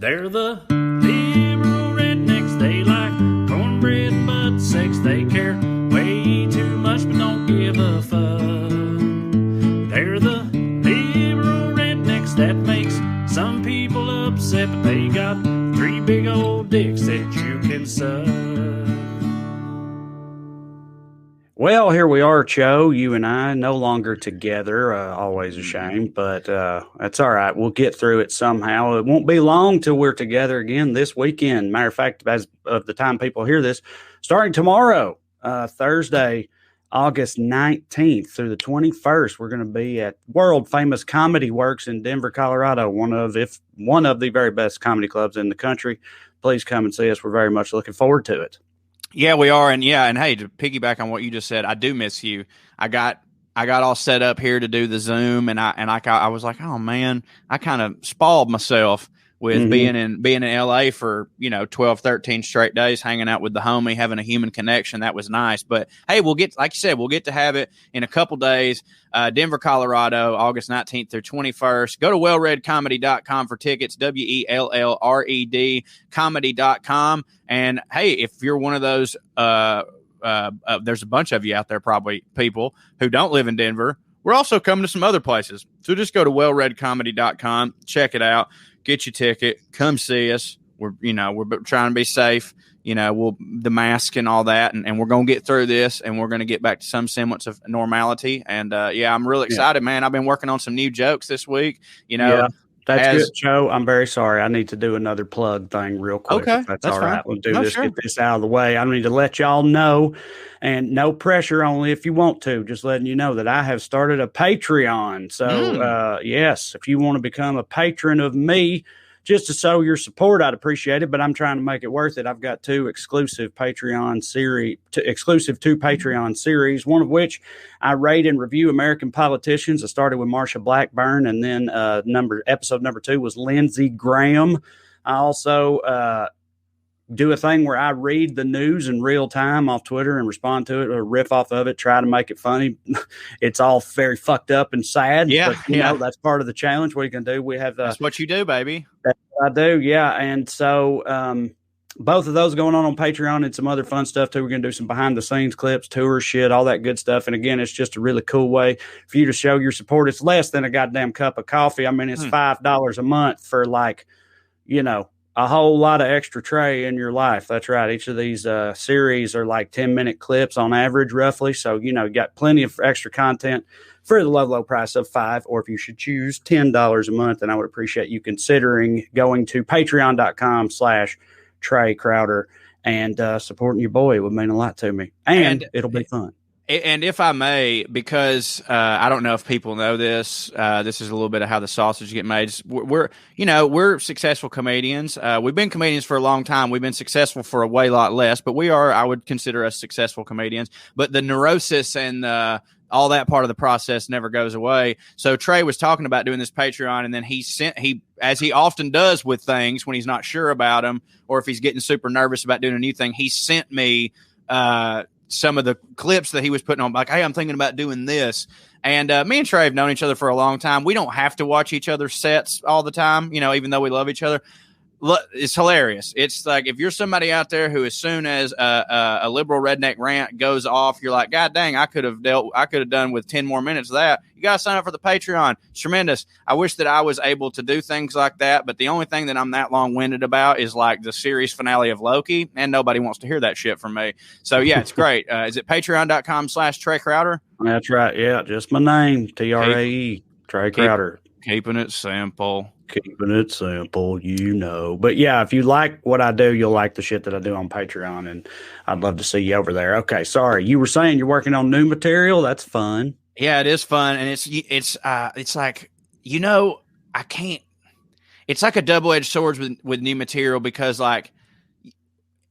They're the liberal rednecks. They like cornbread and butt sex. They care way too much but don't give a fuck. They're the liberal rednecks that makes some people upset, but they got 3 big old dicks that you can suck. Well, here we are, Cho, you and I, no longer together. Always a shame, but that's all right. We'll get through it somehow. It won't be long till we're together again this weekend. Matter of fact, as of the time people hear this, starting tomorrow, Thursday, August 19th through the 21st, we're going to be at world famous Comedy Works in Denver, Colorado, one of the very best comedy clubs in the country. Please come and see us. We're very much looking forward to it. Yeah, we are. And hey, to piggyback on what you just said, I do miss you. I got all set up here to do the Zoom, and I was like, oh man, I kind of spoiled myself with being in LA for 12, 13 straight days, hanging out with the homie, having a human connection. That was nice. But hey, like you said, we'll get to have it in a couple days. Denver, Colorado, August 19th through 21st. Go to wellreadcomedy.com for tickets, WELLRED comedy.com. And hey, if you're one of those, there's a bunch of you out there, probably people who don't live in Denver. We're also coming to some other places. So just go to wellreadcomedy.com, check it out, get your ticket, come see us. We're trying to be safe. The mask and all that, and we're going to get through this, and we're going to get back to some semblance of normality. And I'm really excited, man. I've been working on some new jokes this week. That's good, Joe. I'm very sorry. I need to do another plug thing real quick. Okay, that's all right. Fine. We'll do this, get this out of the way. I need to let y'all know, and no pressure, only if you want to. Just letting you know that I have started a Patreon. So, yes, if you want to become a patron of me, just to show your support, I'd appreciate it, but I'm trying to make it worth it. I've got two exclusive Patreon series, one of which I rate and review American politicians. I started with Marsha Blackburn, and then episode number 2 was Lindsey Graham. I also do a thing where I read the news in real time off Twitter and respond to it or riff off of it, try to make it funny. It's all very fucked up and sad. Yeah. But, that's part of the challenge. What are you going to do? We have that's what you do, baby. That's what I do. Yeah. And so, both of those going on Patreon and some other fun stuff too. We're going to do some behind the scenes clips, tour shit, all that good stuff. And again, it's just a really cool way for you to show your support. It's less than a goddamn cup of coffee. I mean, it's $5 a month for a whole lot of extra tray in your life. That's right. Each of these series are like 10-minute clips on average, roughly. So, you got plenty of extra content for the low price of $5, or if you should choose $10 a month, then I would appreciate you considering going to patreon.com/Trey Crowder and supporting your boy. It would mean a lot to me. And it'll be fun. And if I may, because I don't know if people know this, this is a little bit of how the sausage get made. We're successful comedians. We've been comedians for a long time. We've been successful for a way lot less, but I would consider us successful comedians. But the neurosis and all that part of the process never goes away. So Trey was talking about doing this Patreon, and then he as he often does with things when he's not sure about them, or if he's getting super nervous about doing a new thing, he sent me some of the clips that he was putting on, like, hey, I'm thinking about doing this. And me and Trey have known each other for a long time. We don't have to watch each other's sets all the time, even though we love each other. It's hilarious. It's like, if you're somebody out there who, as soon as a liberal redneck rant goes off, you're like, God dang, I could have done with 10 more minutes of that. You got to sign up for the Patreon. It's tremendous. I wish that I was able to do things like that, but the only thing that I'm that long-winded about is like the series finale of Loki, and nobody wants to hear that shit from me. So yeah, it's great. Is it patreon.com/Trey Crowder? That's right. Yeah, just my name, TRAE, Trey Crowder. Keeping it simple. Keeping it simple, But yeah, if you like what I do, you'll like the shit that I do on Patreon, and I'd love to see you over there. Okay, sorry. You were saying you're working on new material? That's fun. Yeah, it is fun, and it's like, I can't. It's like a double-edged sword with new material, because like,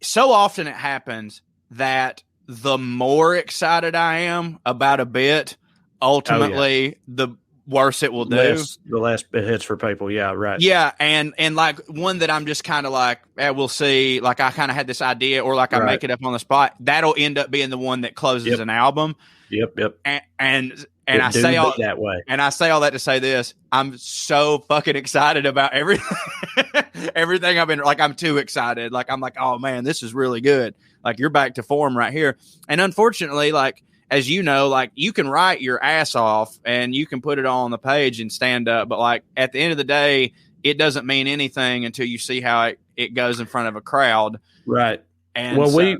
so often it happens that the more excited I am about a bit, ultimately the worse it will do. The less it hits for people. Yeah, right. Yeah, and like one that I'm just kind of like, we'll see. Like, I kind of had this idea, or like I make it up on the spot. That'll end up being the one that closes an album. Yep. And I say all that way. And I say all that to say this: I'm so fucking excited about everything. Everything I've been like, I'm too excited. Like, I'm like, oh man, this is really good. Like, you're back to form right here. And unfortunately, like, as you know, like, you can write your ass off and you can put it all on the page and stand up. But like, at the end of the day, it doesn't mean anything until you see how it goes in front of a crowd. Right. And well, so,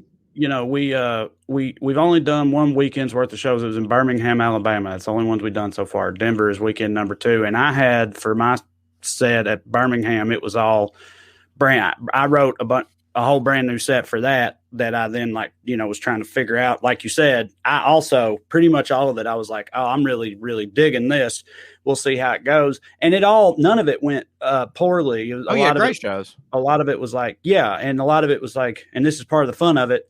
we've only done one weekend's worth of shows. It was in Birmingham, Alabama. That's the only ones we've done so far. Denver is weekend number 2. And I had, for my set at Birmingham, it was all brand. I wrote a whole brand new set for that I then, like, was trying to figure out. Like you said, I also pretty much all of it, I was like, oh, I'm really, really digging this. We'll see how it goes. And none of it went poorly. It was great shows. A lot of it was like, and a lot of it was like, and this is part of the fun of it,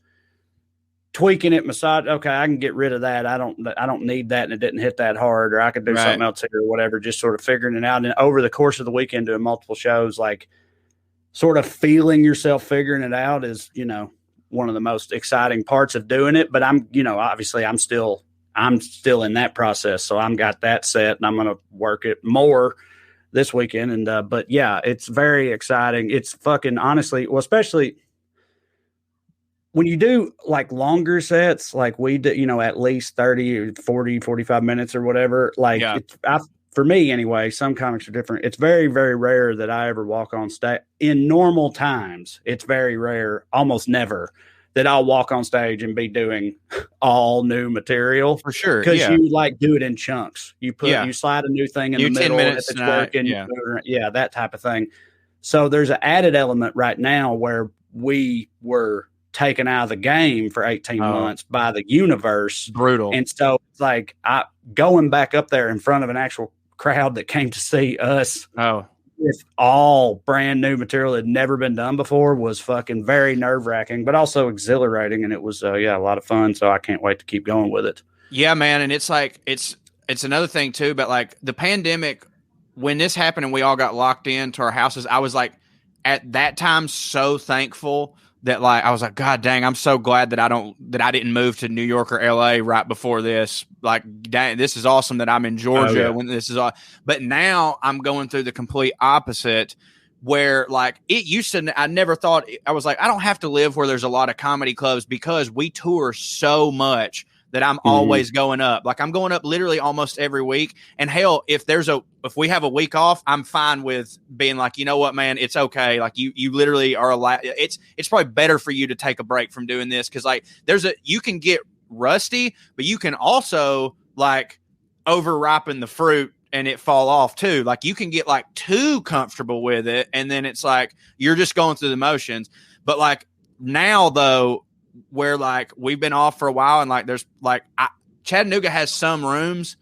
tweaking it, massage. Okay, I can get rid of that. I don't need that, and it didn't hit that hard, or I could do something else here or whatever. Just sort of figuring it out. And over the course of the weekend, doing multiple shows, like sort of feeling yourself figuring it out is, one of the most exciting parts of doing it. But I'm, obviously I'm still in that process. So I'm got that set, and I'm going to work it more this weekend. And, but yeah, it's very exciting. It's fucking honestly, well, especially when you do like longer sets, like we do, at least 30 or 40, 45 minutes or whatever, like for me anyway, some comics are different. It's very, very rare that I ever walk on stage in normal times. It's very rare, almost never, that I'll walk on stage and be doing all new material for sure. Because you like do it in chunks. You you slide a new thing in the middle 10 minutes if it's working. That type of thing. So there's an added element right now where we were taken out of the game for 18 months by the universe. Brutal. And so it's like going back up there in front of an actual crowd that came to see us with all brand new material that had never been done before was fucking very nerve-wracking, but also exhilarating. And it was a lot of fun. So I can't wait to keep going with it. Yeah, man. And it's like it's another thing too, but like the pandemic, when this happened and we all got locked into our houses, I was like at that time so thankful that, like, I was like, God dang, I'm so glad that I didn't move to New York or LA right before this. Like, dang, this is awesome that I'm in Georgia when this is all. But now I'm going through the complete opposite, where like it used to. I never thought, I was like, I don't have to live where there's a lot of comedy clubs because we tour so much that I'm always going up. Like, I'm going up literally almost every week. And hell, if we have a week off, I'm fine with being like, you know what, man, it's okay. Like, you literally are allowed. It's probably better for you to take a break from doing this. Cause like you can get rusty, but you can also like over-ripen the fruit and it fall off too. Like, you can get like too comfortable with it. And then it's like, you're just going through the motions. But like now though, where like we've been off for a while and like there's like Chattanooga has some rooms,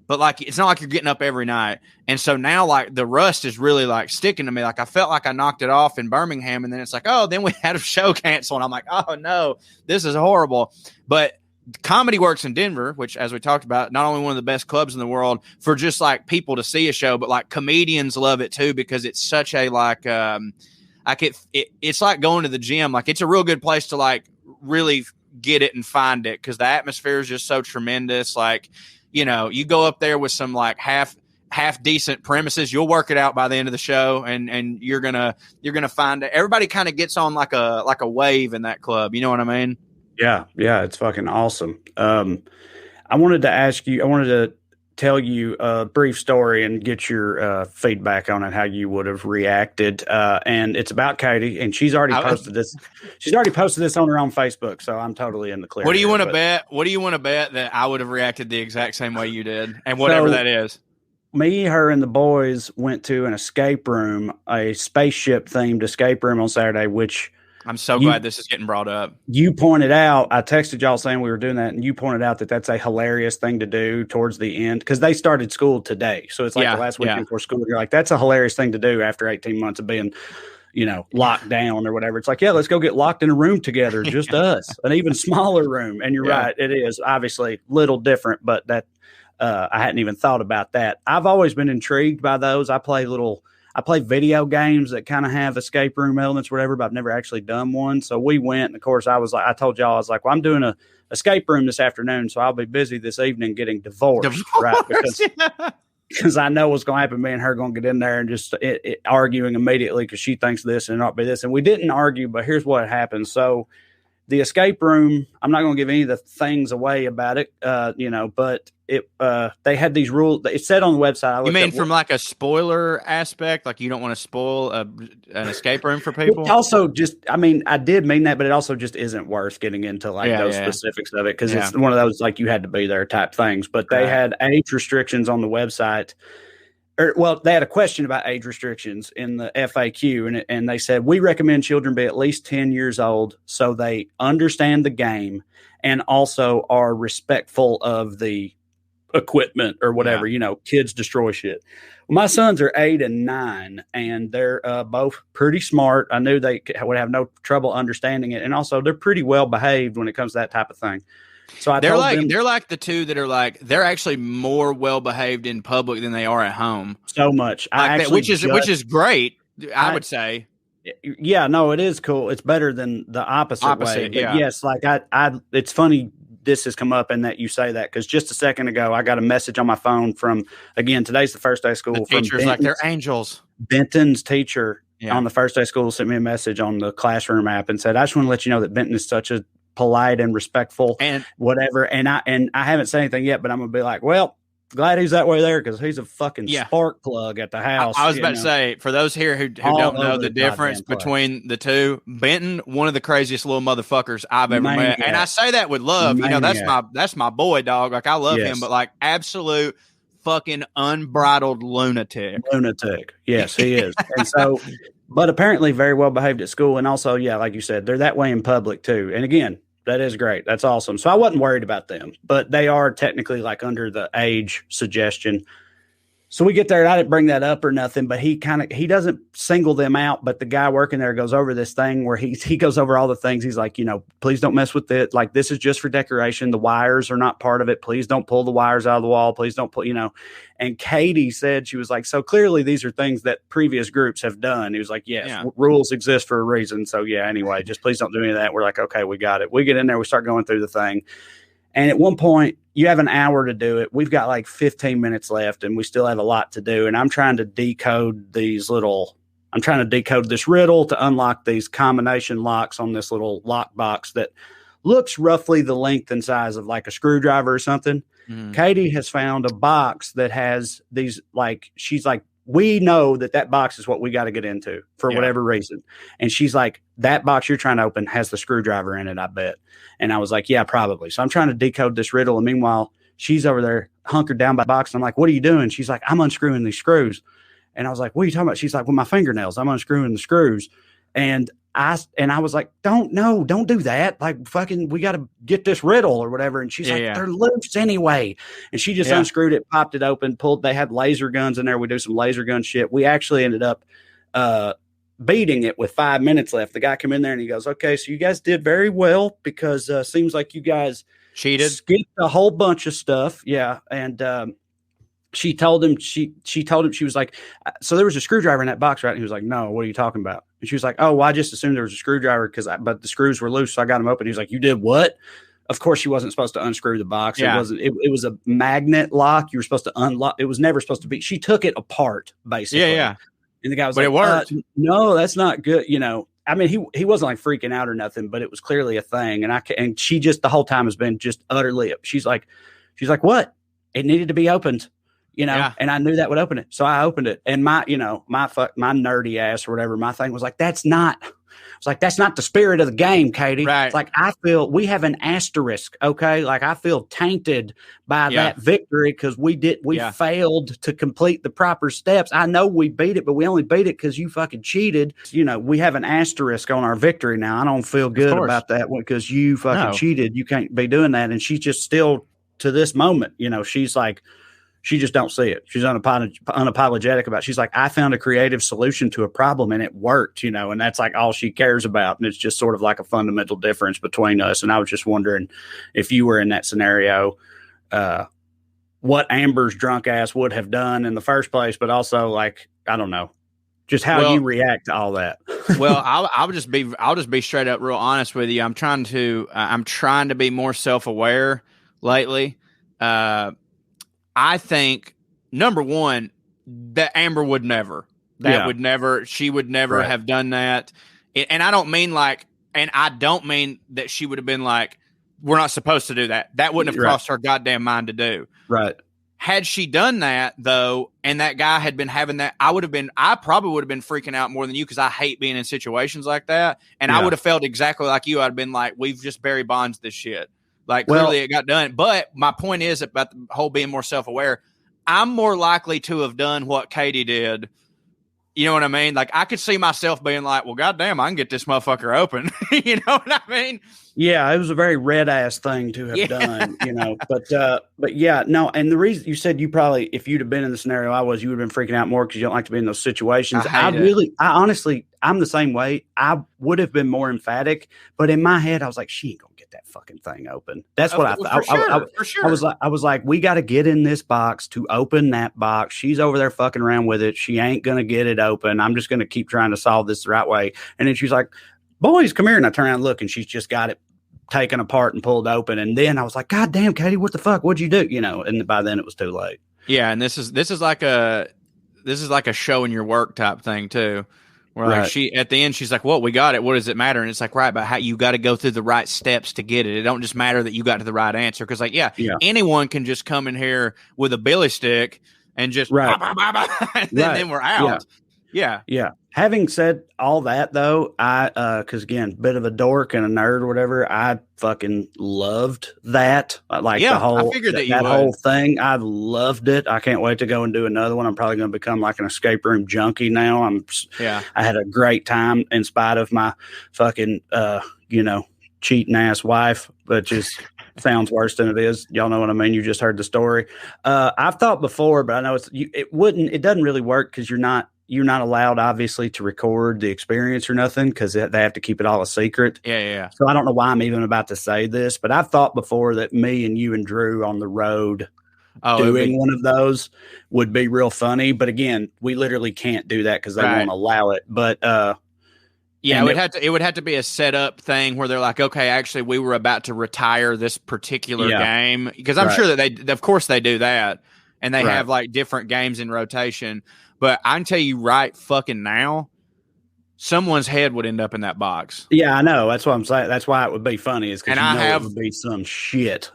but like it's not like you're getting up every night. And so now like the rust is really like sticking to me. Like I felt like I knocked it off in Birmingham, and then it's like, oh, then we had a show cancel, and I'm like, oh no, this is horrible. But Comedy Works in Denver, which, as we talked about, not only one of the best clubs in the world for just like people to see a show, but like comedians love it too, because it's such a like it's like going to the gym. Like, it's a real good place to like really get it and find it, because the atmosphere is just so tremendous. Like, you go up there with some like half decent premises, you'll work it out by the end of the show, and you're gonna find it. Everybody kind of gets on like a wave in that club. You know what I mean? Yeah, it's fucking awesome. I wanted to tell you a brief story and get your feedback on it, how you would have reacted. And it's about Katie, and she's already posted this. She's already posted this on her own Facebook, so I'm totally in the clear. What do you want to bet? What do you want to bet that I would have reacted the exact same way you did, and whatever that is? Me, her, and the boys went to an escape room, a spaceship themed escape room on Saturday, which I'm so glad this is getting brought up. You pointed out, I texted y'all saying we were doing that, and you pointed out that that's a hilarious thing to do towards the end, because they started school today. So it's like the last weekend before school. You're like, that's a hilarious thing to do after 18 months of being, locked down or whatever. It's like, yeah, let's go get locked in a room together, just us, an even smaller room. And you're right, it is obviously a little different, but that I hadn't even thought about that. I've always been intrigued by those. I I play video games that kind of have escape room elements, whatever, but I've never actually done one. So we went, and of course, I told y'all, I was like, well, I'm doing a escape room this afternoon, so I'll be busy this evening getting divorced. Right? Because I know what's going to happen. Me and her going to get in there and just arguing immediately because she thinks this and not be this. And we didn't argue, but here's what happened. So the escape room, I'm not going to give any of the things away about it, but they had these rules. It said on the website. You mean from like a spoiler aspect? Like you don't want to spoil an escape room for people? Also, I did mean that, but it also just isn't worth getting into those specifics of it because it's one of those like you had to be there type things. But they had age restrictions on the website. They had a question about age restrictions in the FAQ, and they said, we recommend children be at least 10 years old so they understand the game and also are respectful of the equipment or whatever. Kids destroy shit. My sons are 8 and 9, and they're both pretty smart. I knew they would have no trouble understanding it, and also they're pretty well behaved when it comes to that type of thing. So they're like the two that are like they're actually more well behaved in public than they are at home. So much, which is great. I would say. Yeah, no, it is cool. It's better than the opposite way. But yes, it's funny this has come up and that you say that because just a second ago I got a message on my phone from today's the first day of school. The teachers like they're angels. Benton's teacher on the first day of school sent me a message on the classroom app and said, I just want to let you know that Benton is such a polite and respectful and whatever. And I haven't said anything yet, but I'm going to be like, well, glad he's that way there because he's a fucking spark plug at the house. I was about to say, for those here who don't know the difference between the two, Benton, one of the craziest little motherfuckers I've ever met. And I say that with love. That's my boy, dog. Like I love him, but like absolute fucking unbridled lunatic. Yes, he is. And so, but apparently very well behaved at school. And also, like you said, they're that way in public too. And again, that is great. That's awesome. So I wasn't worried about them, but they are technically like under the age suggestion. So we get there and I didn't bring that up or nothing, but he doesn't single them out. But the guy working there goes over this thing where he goes over all the things. He's like, please don't mess with it. Like, this is just for decoration. The wires are not part of it. Please don't pull the wires out of the wall. Please don't pull, And Katie said, she was like, so clearly these are things that previous groups have done. He was like, yes, rules exist for a reason. So anyway, just please don't do any of that. We're like, okay, we got it. We get in there, we start going through the thing. And at one point, you have an hour to do it. We've got like 15 minutes left and we still have a lot to do. And I'm trying to decode this riddle to unlock these combination locks on this little lock box that looks roughly the length and size of like a screwdriver or something. Katie has found a box that has these, like, she's like, we know that box is what we got to get into for whatever reason. And she's like, that box you're trying to open has the screwdriver in it, I bet. And I was like, yeah, probably. So I'm trying to decode this riddle. And meanwhile, she's over there hunkered down by the box. And I'm like, what are you doing? She's like, I'm unscrewing these screws. And I was like, what are you talking about? She's like, with my fingernails, I'm unscrewing the screws. And I was like, don't do that. Like, fucking, we got to get this riddle or whatever. And she's like, they're loose anyway. And she just unscrewed it, popped it open, they had laser guns in there. We do some laser gun shit. We actually ended up beating it with 5 minutes left. The guy came in there and he goes, okay, so you guys did very well because seems like you guys cheated, skipped a whole bunch of stuff. Yeah. And she told him, she was like, so there was a screwdriver in that box, right? And he was like, no, what are you talking about? And she was like, oh, well, I just assumed there was a screwdriver but the screws were loose. So I got them open. He was like, you did what? Of course, she wasn't supposed to unscrew the box. Yeah. It was a magnet lock. You were supposed to unlock. It was never supposed to be. She took it apart, basically. Yeah. And the guy was but like, it worked. No, that's not good. I mean, he wasn't like freaking out or nothing, but it was clearly a thing. And she just the whole time has been just utterly. She's like, what? It needed to be opened. And I knew that would open it. So I opened it and my nerdy ass or whatever, my thing was like, that's not the spirit of the game, Katie. Right. It's like, I feel we have an asterisk. Okay. Like I feel tainted by that victory because we failed to complete the proper steps. I know we beat it, but we only beat it because you fucking cheated. We have an asterisk on our victory now. I don't feel good about that because you fucking cheated. You can't be doing that. And she's just still to this moment, she's like, she just don't see it. She's unapologetic about it. She's like, I found a creative solution to a problem and it worked, and that's like all she cares about. And it's just sort of like a fundamental difference between us. And I was just wondering if you were in that scenario, what Amber's drunk ass would have done in the first place, but also like, I don't know. Just how you react to all that. Well, I'll just be straight up real honest with you. I'm trying to be more self-aware lately. I think number one, that Amber would never, she would never have done that. And I don't mean and I don't mean that she would have been like, we're not supposed to do that. That wouldn't have crossed her goddamn mind to do. Right. Had she done that though, and that guy had been having that, I probably would have been freaking out more than you, because I hate being in situations like that. And I would have felt exactly like you. I'd have been like, we've just Barry Bonds this shit. Like, clearly it got done. But my point is about the whole being more self-aware. I'm more likely to have done what Katie did. You know what I mean? Like, I could see myself being like, well, goddamn, I can get this motherfucker open. You know what I mean? Yeah, it was a very red ass thing to have done, you know. But yeah, no. And the reason you said you probably, if you'd have been in the scenario I was, you would have been freaking out more because you don't like to be in those situations. I honestly, I'm the same way. I would have been more emphatic, but in my head, I was like, she ain't gonna get that fucking thing open. That's what I thought. For sure. I was like, we got to get in this box to open that box. She's over there fucking around with it. She ain't gonna get it open. I'm just gonna keep trying to solve this the right way. And then she's like, boys, come here. And I turn around and look, and she's just got it taken apart and pulled open. And then I was like, God damn, Katie, what the fuck? What'd you do? You know, and by then it was too late. Yeah. And this is like a show in your work type thing too. Where like she, at the end, she's like, well, we got it. What does it matter? And it's like, right, but how you got to go through the right steps to get it. It don't just matter that you got to the right answer. Cause like, anyone can just come in here with a billy stick and just, and then we're out. Yeah. Having said all that, though, because again, bit of a dork and a nerd or whatever, I fucking loved that. Like the whole, whole thing. I loved it. I can't wait to go and do another one. I'm probably going to become like an escape room junkie now. I had a great time in spite of my fucking, cheating ass wife, but just sounds worse than it is. Y'all know what I mean? You just heard the story. I've thought before, but I know it doesn't really work because you're not allowed, obviously, to record the experience or nothing because they have to keep it all a secret. Yeah. So I don't know why I'm even about to say this, but I've thought before that me and you and Drew on the road doing one of those would be real funny. But again, we literally can't do that because they won't allow it. But it would have to be a setup thing where they're like, okay, actually, we were about to retire this particular game, because I'm sure that of course they do that, and they have like different games in rotation. But I can tell you right fucking now, someone's head would end up in that box. Yeah, I know. That's what I'm saying. That's why it would be funny, is because it would be some shit.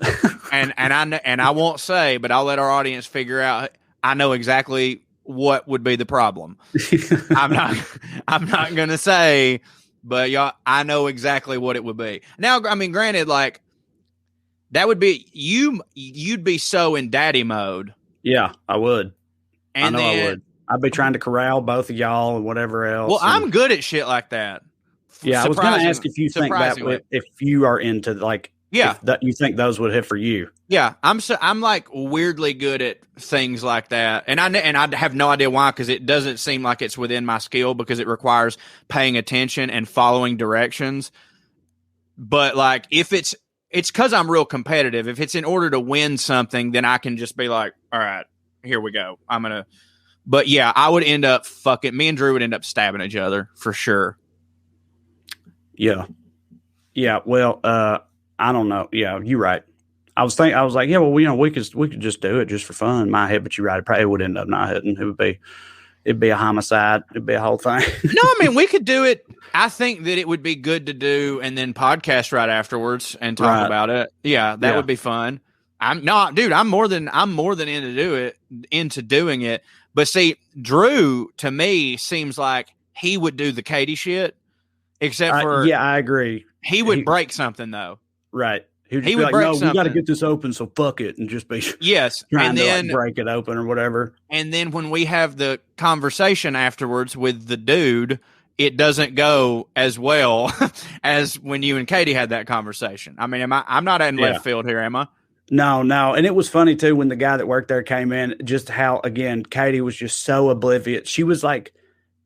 and I won't say, but I'll let our audience figure out. I know exactly what would be the problem. I'm not gonna say, but y'all, I know exactly what it would be. Now, I mean, granted, like that would be you'd be so in daddy mode. Yeah, I would. And I would. I'd be trying to corral both of y'all and whatever else. Well, I'm good at shit like that. Yeah, I was going to ask if you think that if you are into like, you think those would hit for you. Yeah, I'm like weirdly good at things like that, and I have no idea why, because it doesn't seem like it's within my skill, because it requires paying attention and following directions. But like, if it's because I'm real competitive. If it's in order to win something, then I can just be like, all right, here we go. But yeah, I would end up me and Drew would end up stabbing each other for sure. Yeah. Well, I don't know. Yeah, you're right. I was like, yeah, well, we could just do it just for fun in my head, but you're right. It probably would end up not hitting. It'd be a homicide. It'd be a whole thing. No, I mean, we could do it. I think that it would be good to do and then podcast right afterwards and talk about it. Yeah, that would be fun. I'm more than into doing it. But see, Drew to me seems like he would do the Katie shit, except for I agree. He would break something though. Right. He would break something. We got to get this open, so fuck it, and just be trying to break it open or whatever. And then when we have the conversation afterwards with the dude, it doesn't go as well as when you and Katie had that conversation. I mean, I'm not in left field here, am I? No. And it was funny too when the guy that worked there came in, just how, again, Katie was just so oblivious. She was like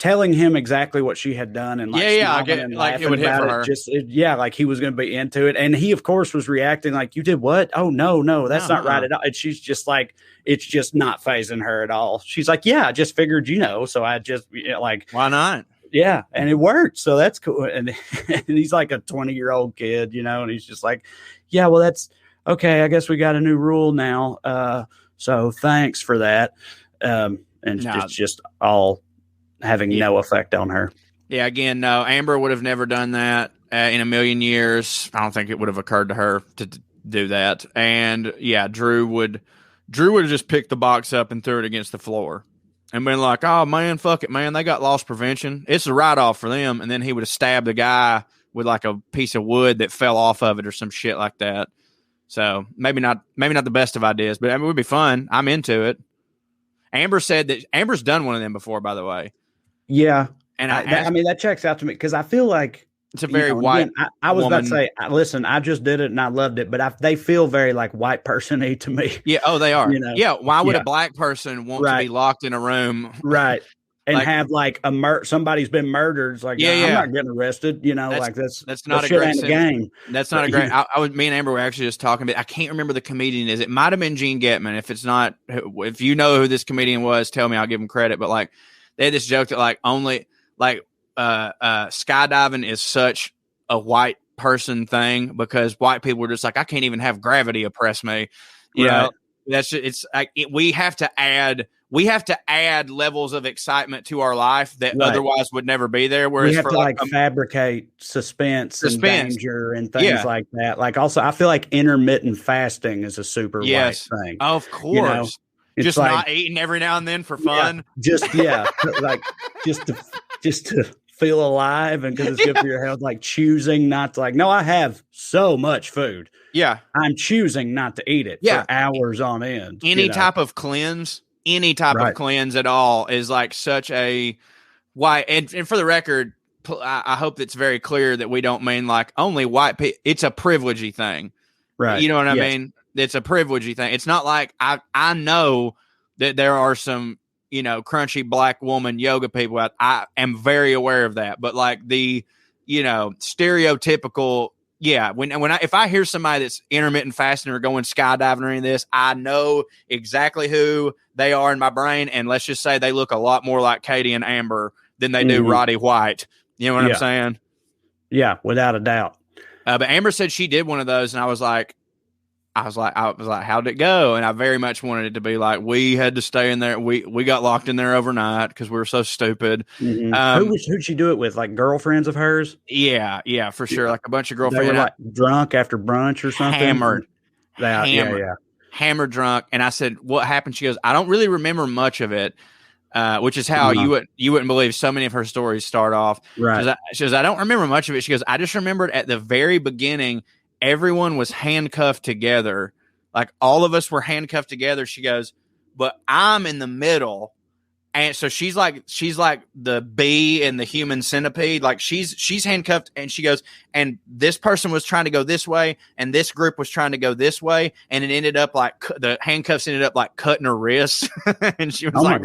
telling him exactly what she had done, and like I smiling get and like it laughing would hit about for it. her. Like he was going to be into it, and he of course was reacting like, "You did what? Oh no, that's not right at all." And she's just like, it's just not phasing her at all. She's like, "Yeah, I just figured, so I just like, why not?" Yeah, and it worked, so that's cool. And he's like a 20-year-old kid, and he's just like, "Yeah, well, that's okay. I guess we got a new rule now. So thanks for that." And it's just all having no effect on her. Yeah, again, no. Amber would have never done that in a million years. I don't think it would have occurred to her to do that. And yeah, Drew would have just picked the box up and threw it against the floor and been like, "Oh man, fuck it, man. They got loss prevention. It's a write-off for them." And then he would have stabbed the guy with like a piece of wood that fell off of it or some shit like that. So maybe not the best of ideas, but I mean, it would be fun. I'm into it. Amber said that Amber's done one of them before, by the way. Yeah. And I mean, that checks out to me because I feel like it's a very white. Again, I was woman. about to say, listen, I just did it and I loved it, but they feel very like white person-y to me. Yeah. Oh, they are. Yeah. Why would a black person want to be locked in a room? Right. And have like somebody's been murdered. It's like, I'm not getting arrested. That's not a great game. That's not a great. Me and Amber were actually just talking about. I can't remember the comedian is. It might have been Gene Getman. If it's not, if you know who this comedian was, tell me. I'll give him credit. But like, they had this joke that like only like skydiving is such a white person thing because white people were just like, I can't even have gravity oppress me. You know, that's it's like we have to add levels of excitement to our life that otherwise would never be there. Whereas we have to fabricate suspense and danger and things like that. Like also, I feel like intermittent fasting is a super white thing. Of course. Just like, not eating every now and then for fun. Like just to feel alive and because it's good for your health. Like choosing not to no, I have so much food. Yeah, I'm choosing not to eat it for hours on end. Any type of cleanse at all is like such a why. And for the record, I hope it's very clear that we don't mean like only white people. It's a privilegey thing, right? You know what I mean? It's a privilegey thing. It's not like I know that there are some crunchy black woman yoga people out. I am very aware of that, but like the stereotypical. Yeah, if I hear somebody that's intermittent fasting or going skydiving or any of this, I know exactly who they are in my brain, and let's just say they look a lot more like Katie and Amber than they do Roddy White. You know what I'm saying? Yeah, without a doubt. But Amber said she did one of those, and I was like, how'd it go? And I very much wanted it to be like we had to stay in there. We got locked in there overnight because we were so stupid. Mm-hmm. Who'd she do it with? Like girlfriends of hers? Yeah, for sure. Like a bunch of girlfriends. They were like drunk after brunch or something. Hammered. Hammered drunk. And I said, "What happened?" She goes, "I don't really remember much of it." Which is how you wouldn't believe so many of her stories start off. Right. She goes, "I don't remember much of it." She goes, "I just remembered at the very beginning." Everyone was handcuffed together. Like all of us were handcuffed together. She goes, but I'm in the middle. And so she's like the bee in the human centipede. Like she's handcuffed and she goes, and this person was trying to go this way. And this group was trying to go this way. And it ended up like the handcuffs ended up like cutting her wrists. And she was like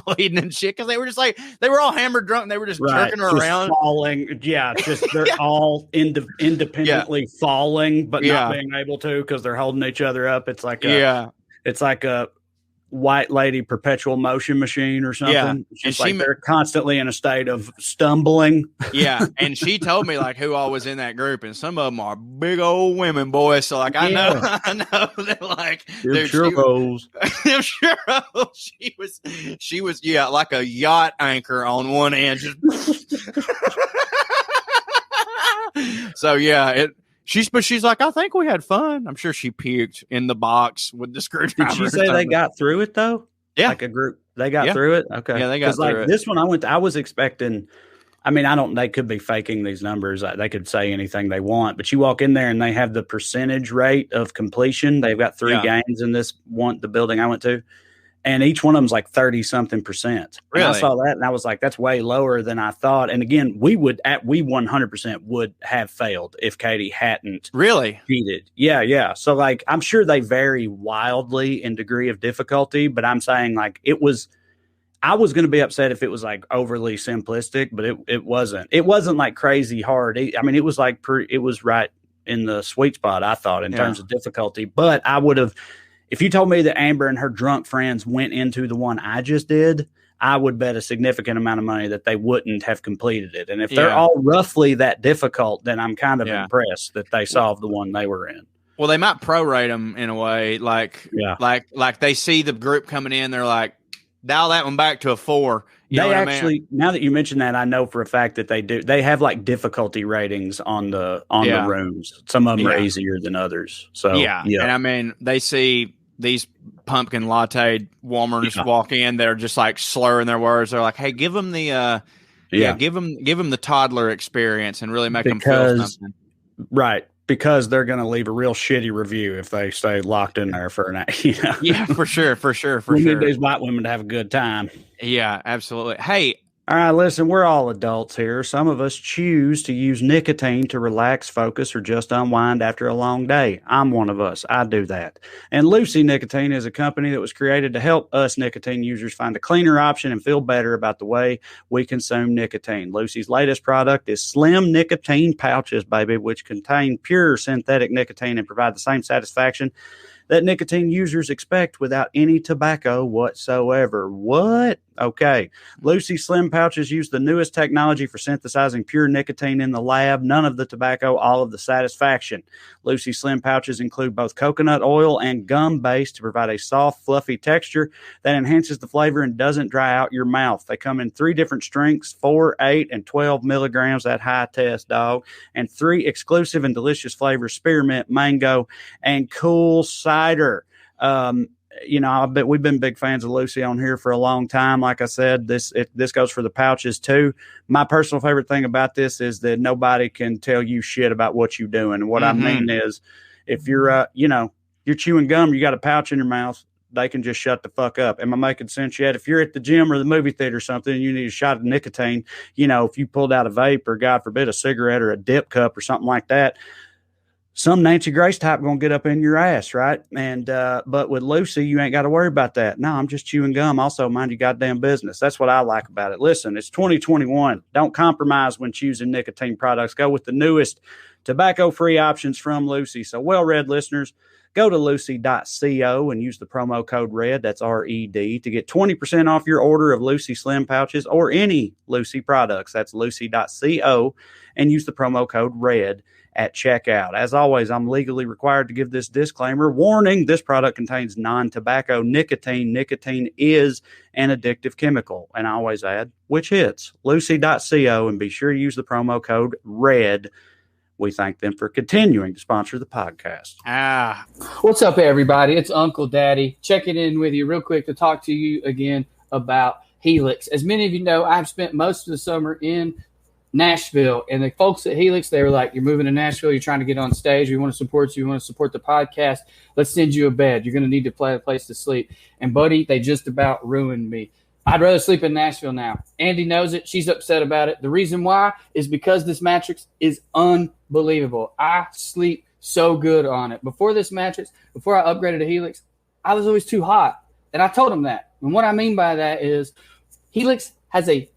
bleeding and shit. Cause they were just like, they were all hammered drunk. And they were just jerking her around. Falling. Yeah. Just they're all independently falling, but not being able to, cause they're holding each other up. It's like, it's like a white lady perpetual motion machine or something. Yeah. She's like they're constantly in a state of stumbling. Yeah. And she told me like who all was in that group, and some of them are big old women, boys. So like I know that like they're churros. Them churros. She was like a yacht anchor on one end. So she's like, I think we had fun. I'm sure she puked in the box with the screwdriver. Did she say they got through it though? Yeah, like a group, they got through it. Okay, yeah, they got through it. This one I was expecting. I mean, they could be faking these numbers. They could say anything they want, but you walk in there and they have the percentage rate of completion. They've got 3 games in the building I went to. And each one of them's like 30-something%. Really? And I saw that and I was like, that's way lower than I thought. And again, we 100% would have failed if Katie hadn't really cheated. Yeah. So like, I'm sure they vary wildly in degree of difficulty, but I'm saying like I was going to be upset if it was like overly simplistic, but it wasn't. It wasn't like crazy hard. I mean, it was like it was right in the sweet spot, I thought, in terms of difficulty. But I would have, if you told me that Amber and her drunk friends went into the one I just did, I would bet a significant amount of money that they wouldn't have completed it. And if they're all roughly that difficult, then I'm kind of impressed that they solved the one they were in. Well, they might prorate them in a way, like they see the group coming in, they're like, dial that one back to a 4. They actually, now that you mention that, I know for a fact that they do. They have like difficulty ratings on the rooms. Some of them are easier than others. So and I mean, they see these pumpkin latte woman walk in, they're just like slurring their words. They're like, hey, give them the give them the toddler experience and really make them feel something. Right. Because they're going to leave a real shitty review if they stay locked in there for an hour. Yeah, for sure. We need these white women to have a good time. Yeah, absolutely. Hey, all right, listen, we're all adults here. Some of us choose to use nicotine to relax, focus, or just unwind after a long day. I'm one of us. I do that. And Lucy Nicotine is a company that was created to help us nicotine users find a cleaner option and feel better about the way we consume nicotine. Lucy's latest product is slim nicotine pouches, baby, which contain pure synthetic nicotine and provide the same satisfaction that nicotine users expect without any tobacco whatsoever. What? Okay. Lucy Slim pouches use the newest technology for synthesizing pure nicotine in the lab. None of the tobacco, all of the satisfaction. Lucy Slim pouches include both coconut oil and gum base to provide a soft, fluffy texture that enhances the flavor and doesn't dry out your mouth. They come in 3 different strengths, 4, 8, and 12 milligrams, that high test, dog, and 3 exclusive and delicious flavors, spearmint, mango, and cool cider. I bet we've been big fans of Lucy on here for a long time. Like I said, this goes for the pouches too. My personal favorite thing about this is that nobody can tell you shit about what you're doing. And what I mean is, if you're, you're chewing gum, you got a pouch in your mouth, they can just shut the fuck up. Am I making sense yet? If you're at the gym or the movie theater or something, and you need a shot of nicotine, if you pulled out a vape or, God forbid, a cigarette or a dip cup or something like that, some Nancy Grace type going to get up in your ass, right? And but with Lucy, you ain't got to worry about that. No, I'm just chewing gum. Also, mind your goddamn business. That's what I like about it. Listen, it's 2021. Don't compromise when choosing nicotine products. Go with the newest tobacco-free options from Lucy. So, well-read listeners, go to lucy.co and use the promo code RED, that's RED, to get 20% off your order of Lucy Slim pouches or any Lucy products. That's lucy.co and use the promo code RED at checkout. As always, I'm legally required to give this disclaimer. Warning, this product contains non-tobacco nicotine. Nicotine is an addictive chemical. And I always add, which hits. Lucy.co, and be sure to use the promo code RED. We thank them for continuing to sponsor the podcast. What's up, everybody? It's Uncle Daddy checking in with you real quick to talk to you again about Helix. As many of you know, I've spent most of the summer in Nashville, and the folks at Helix, they were like, you're moving to Nashville, you're trying to get on stage, we want to support you, we want to support the podcast, let's send you a bed, you're going to need to play a place to sleep. And buddy, they just about ruined me. I'd rather sleep in Nashville now. Andy knows it. She's upset about it. The reason why is because this mattress is unbelievable. I sleep so good on it. Before this mattress, before I upgraded to Helix, I was always too hot. And I told them that. And what I mean by that is Helix has a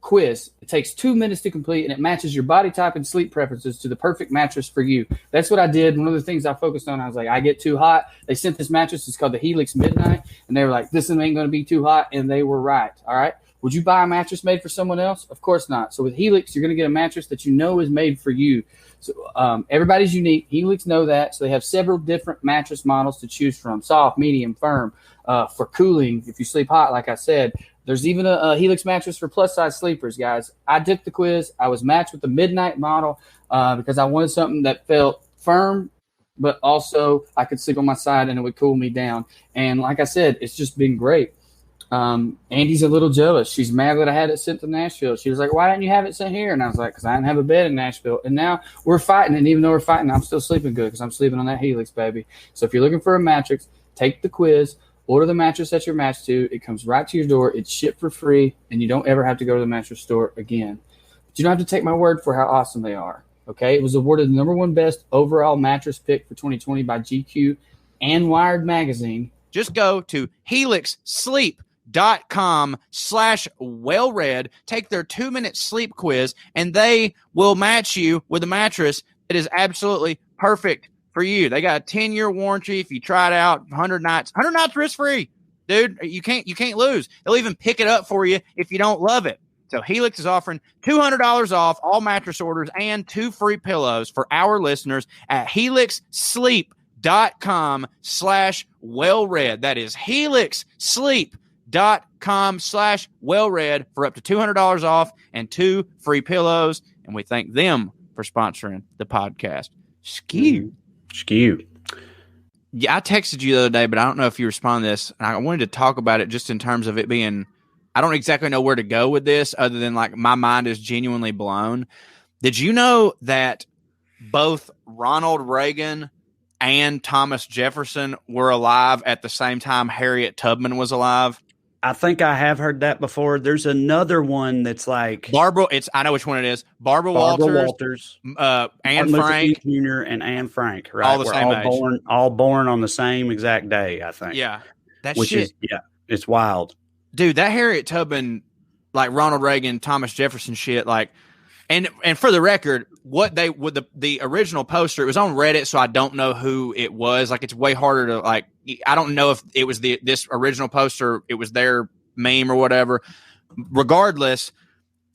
quiz. It takes 2 minutes to complete, and it matches your body type and sleep preferences to the perfect mattress for you. That's what I did. One of the things I focused on, I was like, I get too hot. They sent this mattress. It's called the Helix Midnight, and they were like, this ain't going to be too hot, and they were right. All right. Would you buy a mattress made for someone else? Of course not. So with Helix, you're going to get a mattress that you know is made for you. So everybody's unique. Helix know that. So they have several different mattress models to choose from: soft, medium, firm. For cooling, if you sleep hot, like I said. There's even a Helix mattress for plus-size sleepers, guys. I took the quiz. I was matched with the Midnight model because I wanted something that felt firm, but also I could sleep on my side and it would cool me down. And like I said, it's just been great. Andy's a little jealous. She's mad that I had it sent to Nashville. She was like, why didn't you have it sent here? And I was like, because I didn't have a bed in Nashville. And now we're fighting. And even though we're fighting, I'm still sleeping good because I'm sleeping on that Helix, baby. So if you're looking for a mattress, take the quiz. Order the mattress that you're matched to. It comes right to your door. It's shipped for free, and you don't ever have to go to the mattress store again. But you don't have to take my word for how awesome they are, okay? It was awarded the #1 best overall mattress pick for 2020 by GQ and Wired Magazine. Just go to helixsleep.com sleep.com/wellread. Take their 2-minute sleep quiz, and they will match you with a mattress that is absolutely perfect for you. They got a 10-year warranty. If you try it out, 100 nights risk free, dude. You can't lose. They'll even pick it up for you if you don't love it. So Helix is offering $200 off all mattress orders and 2 free pillows for our listeners at helixsleep.com/wellread. That is helixsleep.com/wellread for up to $200 off and 2 free pillows. And we thank them for sponsoring the podcast. Skew. Yeah, I texted you the other day, but I don't know if you responded to this. And I wanted to talk about it just in terms of it being, I don't exactly know where to go with this other than like my mind is genuinely blown. Did you know that both Ronald Reagan and Thomas Jefferson were alive at the same time Harriet Tubman was alive? I think I have heard that before. There's another one that's like Barbara. I know which one it is. Barbara Walters, Anne Frank Jr. and Anne Frank. Right, all the same age. all born on the same exact day. I think. Yeah, it's wild. Dude, that Harriet Tubman, like Ronald Reagan, Thomas Jefferson shit, like, and for the record, what they with the original poster, it was on Reddit, so I don't know who it was. Like, it's way harder to like. I don't know if it was this original poster, it was their meme or whatever. Regardless,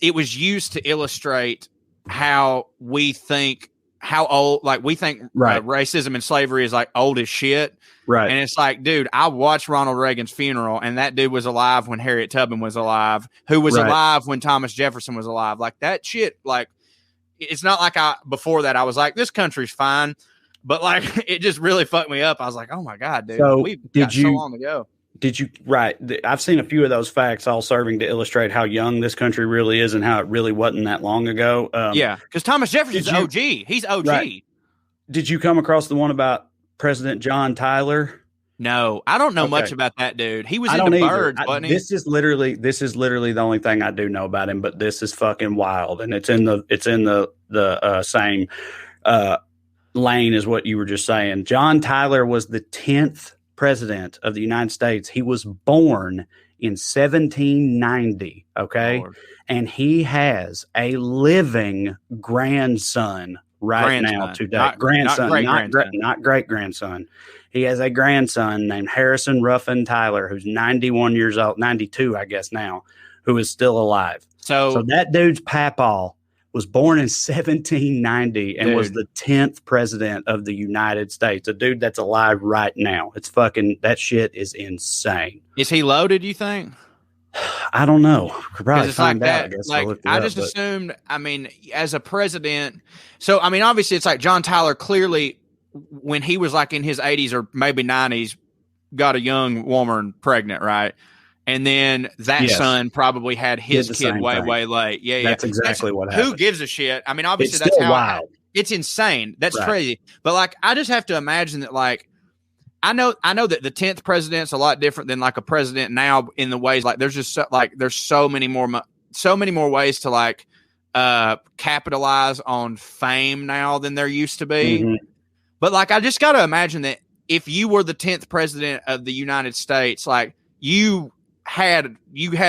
it was used to illustrate how we think racism and slavery is like old as shit. Right. And it's like, dude, I watched Ronald Reagan's funeral, and that dude was alive when Harriet Tubman was alive, who was alive when Thomas Jefferson was alive. Like, that shit, like, it's not like before that I was like, this country's fine. But, like, it just really fucked me up. I was like, oh, my God, dude. So we've got so long to go. Right. I've seen a few of those facts all serving to illustrate how young this country really is and how it really wasn't that long ago. Yeah, because Thomas Jefferson's OG. He's OG. Right. Did you come across the one about President John Tyler? No, I don't know much about that dude. He was into birds, wasn't he? This is literally the only thing I do know about him, but this is fucking wild, and it's in the same lane as what you were just saying. John Tyler was the 10th president of the United States. He was born in 1790. Okay, Lord. And he has a living grandson now today. Not great grandson. He has a grandson named Harrison Ruffin Tyler, who's 91 years old, 92, I guess now, who is still alive. So that dude's papaw was born in 1790 and was the 10th president of the United States. A dude that's alive right now. It's fucking, that shit is insane. Is he loaded, you think? I don't know. Could probably find like out. That, I just assumed, I mean, as a president. So, I mean, obviously it's like John Tyler clearly, when he was like in his 80s or maybe 90s, got a young woman pregnant, right? And then that son probably had his kid way late. Yeah, that's exactly what happened. Who gives a shit? I mean, obviously it's that's still how wild. It's insane. That's crazy. But like, I just have to imagine that, like, I know that the 10th president's a lot different than like a president now in the ways like there's just there's so many more ways to like capitalize on fame now than there used to be. Mm-hmm. But like, I just got to imagine that if you were the 10th president of the United States, like you had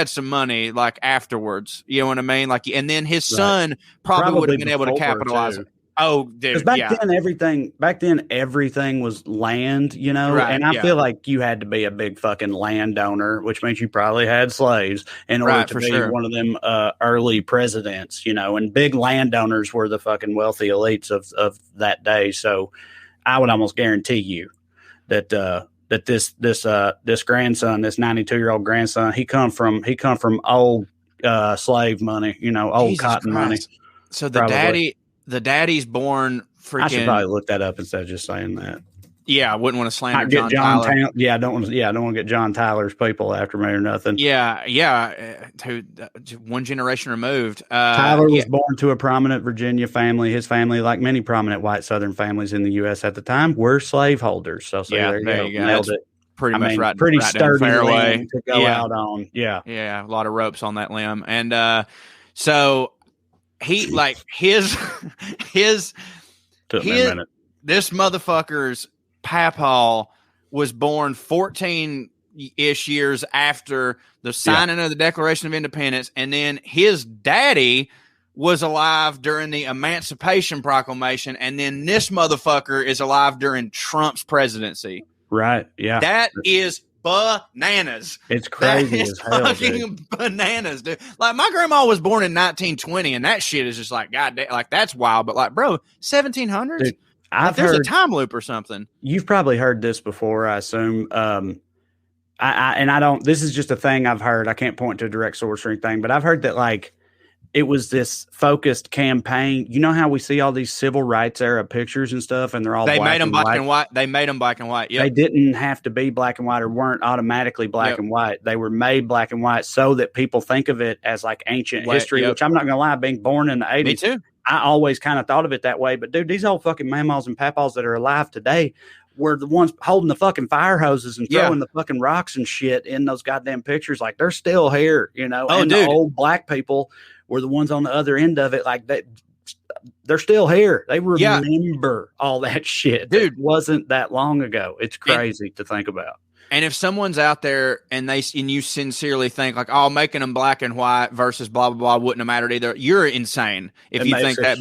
some money like afterwards, you know what I mean? Like, and then his son probably would have been able to capitalize it. Oh, dude! Back then everything was land, you know, and I feel like you had to be a big fucking landowner, which means you probably had slaves in order to be one of them early presidents, you know. And big landowners were the fucking wealthy elites of that day. So I would almost guarantee you that this grandson, this 92-year-old grandson, he come from old slave money, you know, old Jesus cotton Christ. money. So the daddy's born freaking. I should probably look that up instead of just saying that. Yeah, I wouldn't want to slander John Tyler. I don't want to get John Tyler's people after me or nothing. Yeah. One generation removed. Tyler was born to a prominent Virginia family. His family, like many prominent white Southern families in the U.S. at the time, were slaveholders. So there you go. Nailed it. Pretty much pretty sturdy limb to go out on. Yeah, a lot of ropes on that limb, and so. He like his took me a minute. This motherfucker's papaw was born 14 ish years after the signing of the Declaration of Independence. And then his daddy was alive during the Emancipation Proclamation. And then this motherfucker is alive during Trump's presidency. Right. Yeah. That is bananas. It's crazy as hell, fucking dude. bananas, dude. Like, my grandma was born in 1920, and that shit is just like, goddamn, like, that's wild. But like, bro, 1700s? Dude, There's a time loop or something. You've probably heard this before, I assume. I don't, this is just a thing I've heard. I can't point to a direct source or anything, but I've heard that like it was this focused campaign. You know how we see all these civil rights era pictures and stuff, and they're all they black made them and black white. and white. They made them black and white. Yeah, They didn't have to be black and white or weren't automatically black and white. They were made black and white so that people think of it as like ancient history, which I'm not going to lie, being born in the 80s. Me too. I always kind of thought of it that way. But dude, these old fucking mamaws and papaws that are alive today were the ones holding the fucking fire hoses and throwing the fucking rocks and shit in those goddamn pictures. Like, they're still here, you know. Oh, and dude. The old black people were the ones on the other end of it. Like, they're still here. They remember all that shit. Dude. It wasn't that long ago. It's crazy to think about. And if someone's out there and you sincerely think like, oh, making them black and white versus blah blah blah wouldn't have mattered either, you're insane. If you think that,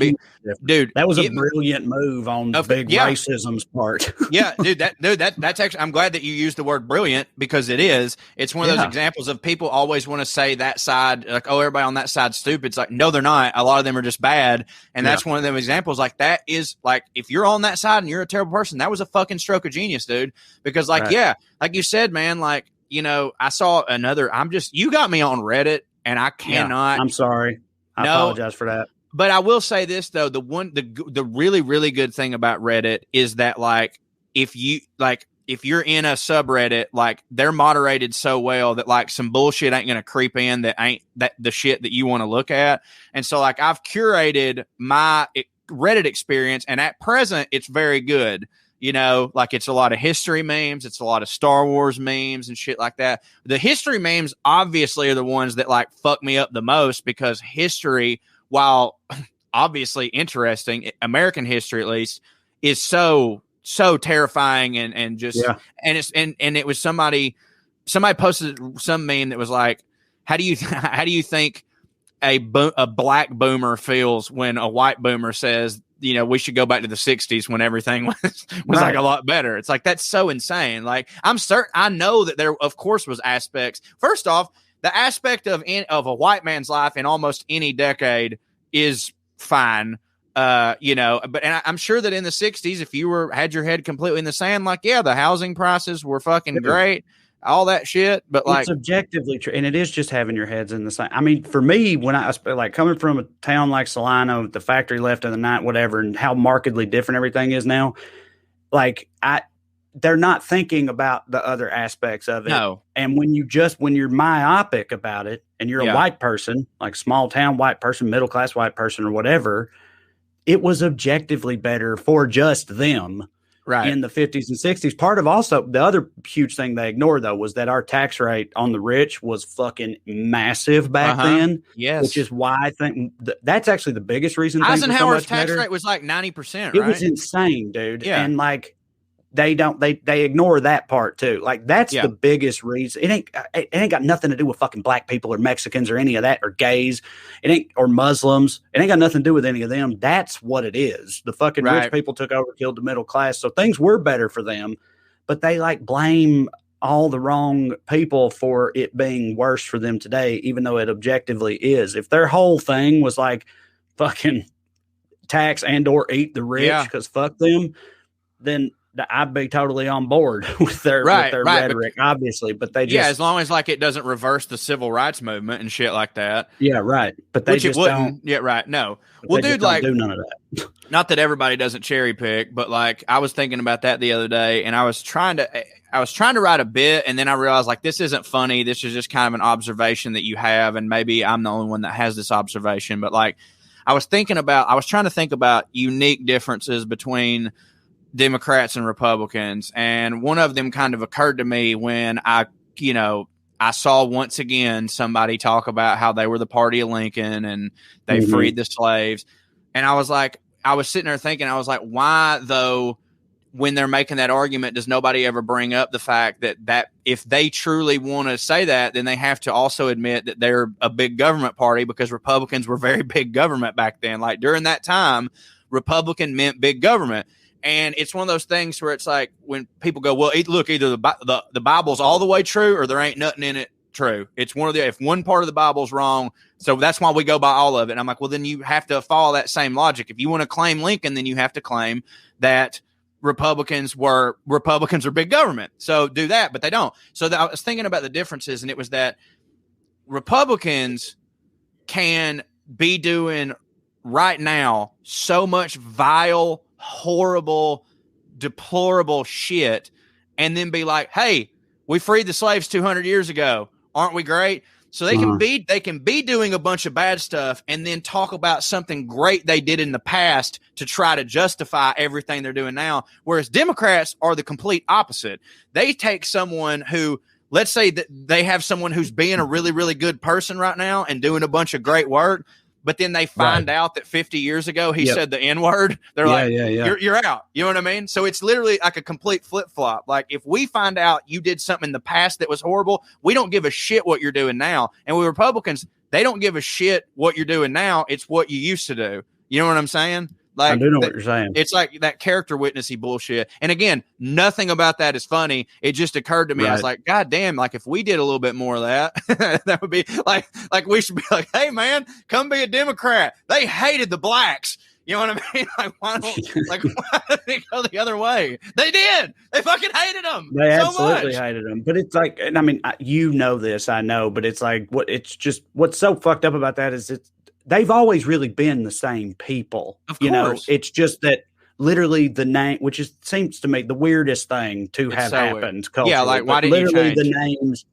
dude, that was a brilliant move on big racism's part. Dude, that's actually. I'm glad that you used the word brilliant, because it is. It's one of those examples of people always want to say that side, like, oh, everybody on that side's stupid. It's like, no, they're not. A lot of them are just bad, and that's one of them examples. Like, that is like, if you're on that side and you're a terrible person, that was a fucking stroke of genius, dude. Because like, like you said, man, like, you know, I saw another. You got me on Reddit, and I cannot. I'm sorry. I apologize for that. But I will say this though, the really, really good thing about Reddit is that like, if you're in a subreddit, like, they're moderated so well that like some bullshit ain't going to creep in that ain't the shit that you want to look at. And so like, I've curated my Reddit experience, and at present it's very good. You know, like, it's a lot of history memes. It's a lot of Star Wars memes and shit like that. The history memes obviously are the ones that like fuck me up the most, because history, while obviously interesting, American history at least, is so terrifying and just and it was somebody posted some meme that was like, how do you think a black boomer feels when a white boomer says, you know, we should go back to the 60s when everything was like a lot better. It's like, that's so insane. Like, I know that there of course was aspects. First off, the aspect of a white man's life in almost any decade is fine. You know, and I'm sure that in the 60s, if you had your head completely in the sand, like, the housing prices were fucking great, all that shit. But like, it's objectively true, and it is just having your heads in the sand. I mean, for me, when I like coming from a town like Salina, the factory left in the night, whatever, and how markedly different everything is now, like, they're not thinking about the other aspects of it. No. And when you're myopic about it, and you're a white person, like small town white person, middle class white person, or whatever, it was objectively better for just them. Right. In the 50s and 60s. Part of also the other huge thing they ignored, though, was that our tax rate on the rich was fucking massive back then. Yes. Which is why I think that's actually the biggest reason. Eisenhower's tax rate was like 90%, right? It was insane, dude. Yeah. And like, they ignore that part too. Like, that's the biggest reason. It ain't got nothing to do with fucking black people or Mexicans or any of that, or gays. It ain't, or Muslims. It ain't got nothing to do with any of them. That's what it is. The fucking rich people took over, killed the middle class. So things were better for them, but they like blame all the wrong people for it being worse for them today, even though it objectively is. If their whole thing was like fucking tax and or eat the rich because fuck them, then I'd be totally on board with their rhetoric, obviously. But they just, as long as like it doesn't reverse the civil rights movement and shit like that. Yeah, right. But they just don't. Yeah, right. No. Well, dude, like, do none of that. Not that everybody doesn't cherry pick, but like, I was thinking about that the other day, and I was trying to write a bit, and then I realized like, this isn't funny. This is just kind of an observation that you have, and maybe I'm the only one that has this observation. But like, I was trying to think about unique differences between Democrats and Republicans, and one of them kind of occurred to me when I saw once again somebody talk about how they were the party of Lincoln and they freed the slaves, and I was sitting there thinking, I was like, why though when they're making that argument, does nobody ever bring up the fact that if they truly want to say that, then they have to also admit that they're a big government party, because Republicans were very big government back then. Like during that time, Republican meant big government. And it's one of those things where it's like when people go, well, look, either the Bible's all the way true or there ain't nothing in it true. It's one of the, if one part of the Bible's wrong, so that's why we go by all of it. And I'm like, well, then you have to follow that same logic. If you want to claim Lincoln, then you have to claim that Republicans are big government. So do that, but they don't. So I was thinking about the differences, and it was that Republicans can be doing right now so much vile, horrible, deplorable shit, and then be like, hey, we freed the slaves 200 years ago. Aren't we great? So they can be doing a bunch of bad stuff and then talk about something great they did in the past to try to justify everything they're doing now. Whereas Democrats are the complete opposite. They take someone who, let's say that they have someone who's being a really, really good person right now and doing a bunch of great work, but then they find out that 50 years ago he said the N-word. They're you're out. You know what I mean? So it's literally like a complete flip-flop. Like if we find out you did something in the past that was horrible, we don't give a shit what you're doing now. And with Republicans, they don't give a shit what you're doing now. It's what you used to do. You know what I'm saying? Like, I do know what you're saying. It's like that character witnessy bullshit. And again, nothing about that is funny. It just occurred to me. I was like, God damn, like if we did a little bit more of that, that would be like we should be like, hey man, come be a Democrat. They hated the blacks. You know what I mean? Like, why don't they go the other way? They did. They fucking hated them. They absolutely hated them. But it's like, and I mean, you know this, I know, but it's like, what's so fucked up about that is they've always really been the same people. Of course. Know, it's just that literally the name, which seems to me the weirdest thing to have happened. Yeah, like why did literally the names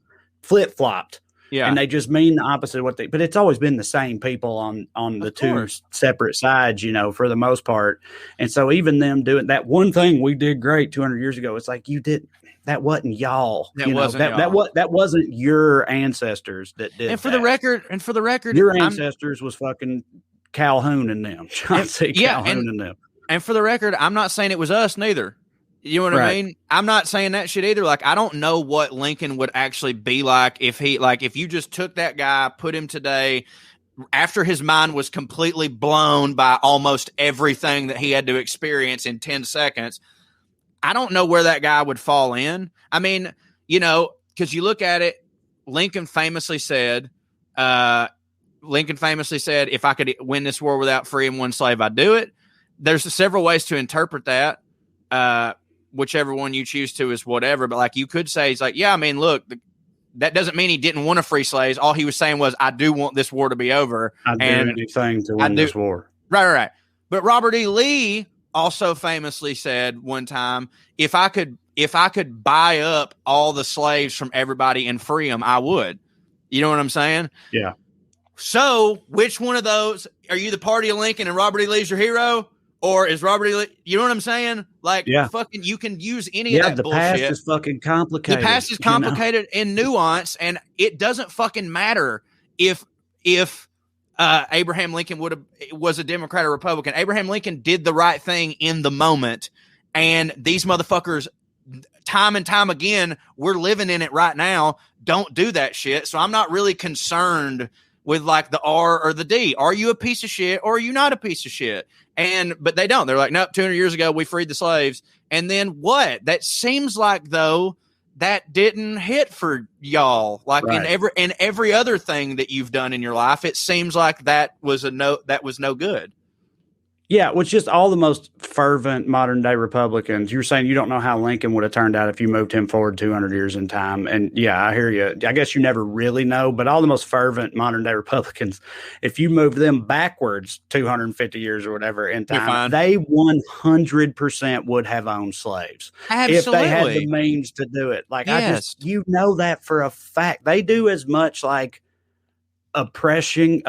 flip flopped? Yeah, and they just mean the opposite of what they. But it's always been the same people on the two separate sides, you know, for the most part. And so even them doing that one thing we did great 200 years ago, it's like you did. That wasn't y'all. That wasn't your ancestors that did. And for the record, your ancestors was fucking Calhoun and them. John C. Calhoun and them. And for the record, I'm not saying it was us neither. You know what I mean? I'm not saying that shit either. Like, I don't know what Lincoln would actually be like if you just took that guy, put him today, after his mind was completely blown by almost everything that he had to experience in 10 seconds. I don't know where that guy would fall in. I mean, you know, because you look at it, Lincoln famously said, if I could win this war without freeing one slave, I'd do it. There's several ways to interpret that. Whichever one you choose to is whatever. But like you could say, he's like, yeah, I mean, look, that doesn't mean he didn't want to free slaves. All he was saying was, I do want this war to be over. I do anything to win this war. Right. But Robert E. Lee also famously said one time, if I could buy up all the slaves from everybody and free them, I would. You know what I'm saying? Yeah. So which one of those, are you the party of Lincoln and Robert E. Lee's your hero? Or is Robert E. Lee, you know what I'm saying? Like, fucking, you can use any of that the bullshit. Past is fucking complicated. The past is complicated and nuanced, and it doesn't fucking matter if Abraham Lincoln was a Democrat or Republican. Abraham Lincoln did the right thing in the moment, and these motherfuckers, time and time again, we're living in it right now, don't do that shit. So I'm not really concerned with like the R or the D. Are you a piece of shit or are you not a piece of shit? But they don't. They're like, nope, 200 years ago, we freed the slaves. And then what? That seems like, though, that didn't hit for y'all. Like in every other thing that you've done in your life, it seems like that was no good. Yeah, which just all the most fervent modern day Republicans. You're saying you don't know how Lincoln would have turned out if you moved him forward 200 years in time. And yeah, I hear you. I guess you never really know, but all the most fervent modern day Republicans, if you move them backwards 250 years or whatever in time, they 100% would have owned slaves. Absolutely. If they had the means to do it. Like, you know that for a fact. They do as much like oppressing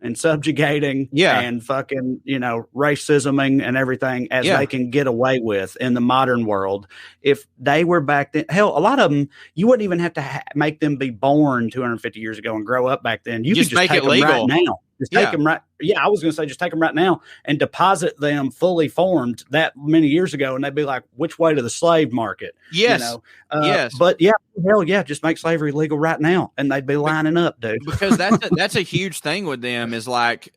and subjugating and fucking, you know, racisming and everything as they can get away with in the modern world. If they were back then, hell, a lot of them, you wouldn't even have to make them be born 250 years ago and grow up back then. You just could just make take it legal them right now. Just take them right. Yeah, I was going to say just take them right now and deposit them fully formed that many years ago, and they'd be like, which way to the slave market? Yes. You know? Yes. But yeah, hell yeah, just make slavery legal right now, and they'd be lining up, dude. Because that's a huge thing with them is like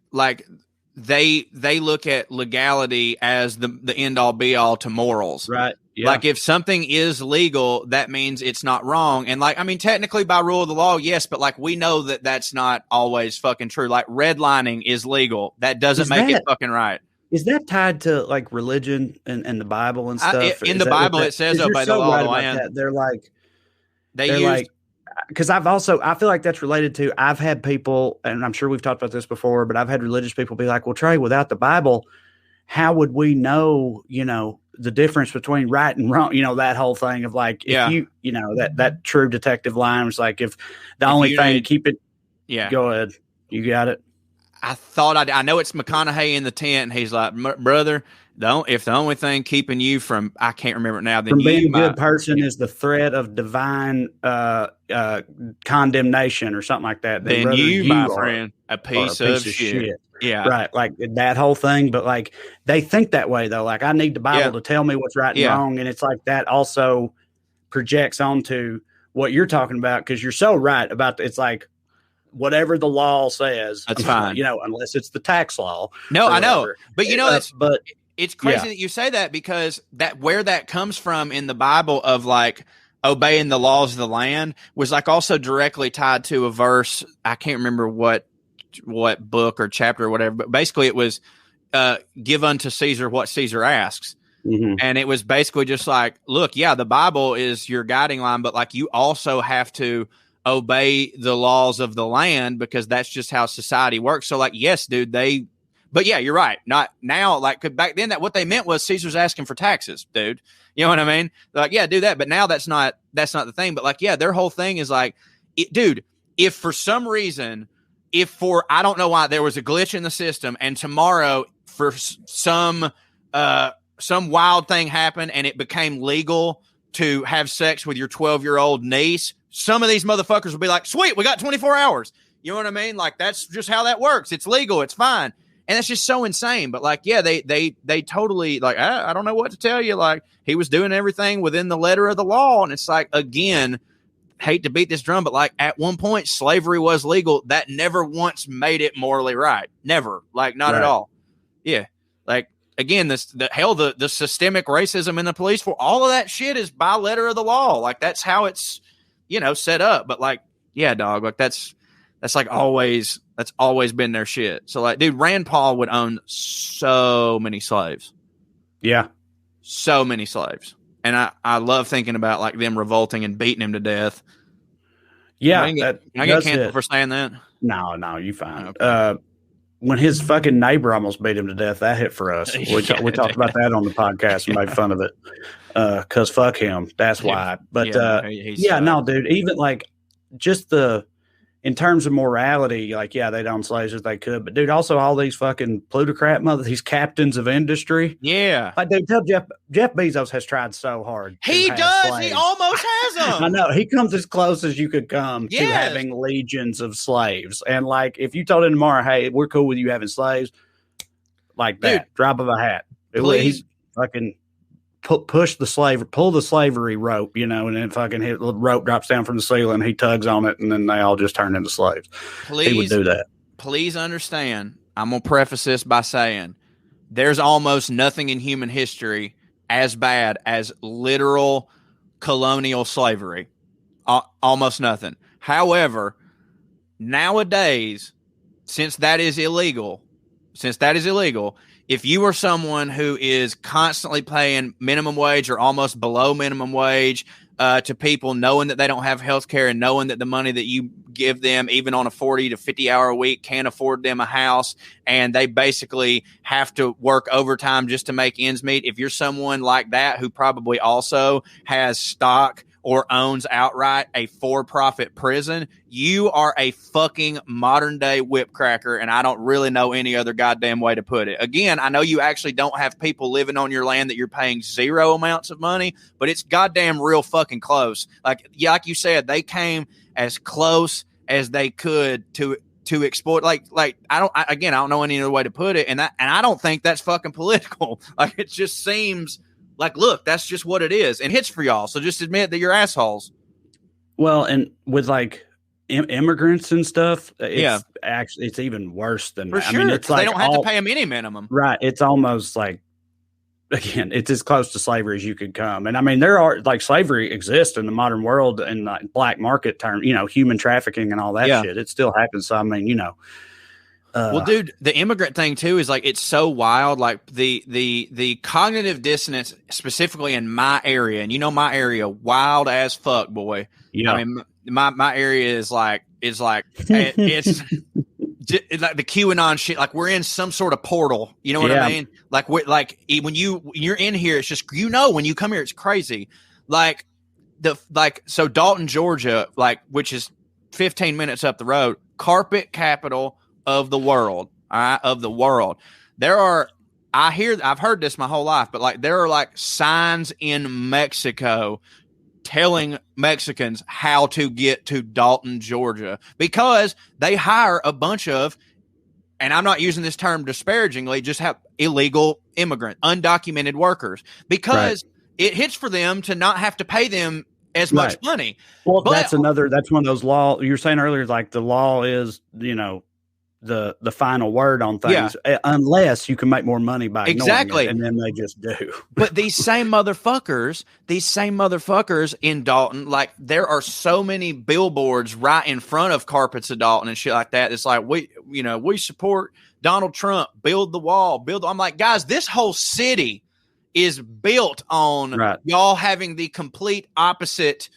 they look at legality as the end all be all to morals. Right. Yeah. Like if something is legal, that means it's not wrong. And like, I mean, technically by rule of the law, yes, but like we know that that's not always fucking true. Like redlining is legal. That doesn't make it fucking right. Is that tied to like religion and the Bible and stuff? In the Bible, it says obey the law of the land. They're like, because I feel like that's related to, I've had people, and I'm sure we've talked about this before, but I've had religious people be like, well, Trey, without the Bible, how would we know, the difference between right and wrong, that whole thing of like, if that true detective line was like, if the only thing keep it. Yeah. Go ahead. You got it. I know it's McConaughey in the tent. And he's like, brother, if the only thing keeping you from, I can't remember it now, then from being a good person is the threat of divine condemnation or something like that. Then you, my friend, a piece of shit. Yeah. Right. Like that whole thing. But like they think that way though. Like I need the Bible to tell me what's right and wrong. And it's like that also projects onto what you're talking about. Cause you're so right about it's like whatever the law says, that's fine. Unless it's the tax law. No, I know. But it's crazy that you say that because where that comes from in the Bible of like obeying the laws of the land was like also directly tied to a verse. I can't remember what book or chapter or whatever, but basically it was give unto Caesar what Caesar asks. Mm-hmm. And it was basically just like, look, the Bible is your guiding line, but like you also have to obey the laws of the land because that's just how society works. So like, yes, dude, but yeah, you're right. Not now, like, 'cause back then what they meant was Caesar's asking for taxes, dude. You know what I mean? They're like, yeah, do that. But now that's not the thing. But like, yeah, their whole thing is like, dude, if for some reason, I don't know why there was a glitch in the system and tomorrow for some wild thing happened and it became legal to have sex with your 12-year-old niece, some of these motherfuckers will be like, sweet, we got 24 hours. You know what I mean? Like, that's just how that works. It's legal. It's fine. And that's just so insane. But like, yeah, they totally like, I don't know what to tell you. Like he was doing everything within the letter of the law. And it's like, again, hate to beat this drum, but like at one point slavery was legal. That never once made it morally right. Never. Like not at all. Yeah. Like again, the systemic racism in the police for all of that shit is by letter of the law. Like that's how it's, set up. But like, yeah, dog, like that's like always been their shit. So like, dude, Rand Paul would own so many slaves. Yeah. So many slaves. And I love thinking about like them revolting and beating him to death. Yeah. Can I get canceled for saying that? No, you fine. Okay. When his fucking neighbor almost beat him to death, that hit for us. We talked about that on the podcast and made fun of it. 'Cause fuck him. That's why. But no, dude, even like just in terms of morality, like, yeah, they'd own slaves if they could. But, dude, also all these fucking plutocrat these captains of industry. Yeah. Like, dude, tell Jeff Bezos has tried so hard. He does. Slaves. He almost has them. I know. He comes as close as you could come to having legions of slaves. And, like, if you told him tomorrow, hey, we're cool with you having slaves, like that, dude, drop of a hat. He's fucking pull the slavery rope, and then fucking the rope drops down from the ceiling. He tugs on it, and then they all just turn into slaves. He would do that. Please understand. I'm gonna preface this by saying there's almost nothing in human history as bad as literal colonial slavery. Almost nothing. However, nowadays, since that is illegal, if you are someone who is constantly paying minimum wage or almost below minimum wage to people, knowing that they don't have health care and knowing that the money that you give them, even on a 40 to 50 hour a week, can't afford them a house, and they basically have to work overtime just to make ends meet. If you're someone like that who probably also has stock or owns outright a for-profit prison, you are a fucking modern-day whip cracker, and I don't really know any other goddamn way to put it. Again, I know you actually don't have people living on your land that you're paying zero amounts of money, but it's goddamn real fucking close. Like you said, they came as close as they could to to exploit. Like I don't know any other way to put it, and I don't think that's fucking political. Like it just seems like, look, that's just what it is, and hits for y'all. So just admit that you're assholes. Well, and with like immigrants and stuff, it's even worse than for that. sure. I mean, it's like they don't have to pay them any minimum, right? It's almost like, again, it's as close to slavery as you could come. And I mean, there are like slavery exists in the modern world in like black market terms, human trafficking and all that shit. It still happens. So I mean, well, dude, the immigrant thing too is like, it's so wild. Like the cognitive dissonance specifically in my area, and my area, wild as fuck, boy. Yeah. I mean, my area is like it's like the QAnon shit. Like we're in some sort of portal. You know what I mean? Like when you're in here, it's just, when you come here, it's crazy. So Dalton, Georgia, which is 15 minutes up the road, carpet capital of the world. Of the world. I've heard this my whole life, but there are signs in Mexico telling Mexicans how to get to Dalton, Georgia, because they hire a bunch of, and I'm not using this term disparagingly, just have illegal immigrant, undocumented workers, because it hits for them to not have to pay them as much money. Well, that's one of those law you were saying earlier, like the law is, the final word on things, unless you can make more money by ignoring it, and then they just do. But these same motherfuckers in Dalton, there are so many billboards right in front of carpets of Dalton and shit like that. It's like, we support Donald Trump, build the wall, I'm like, guys, this whole city is built on y'all having the complete opposite.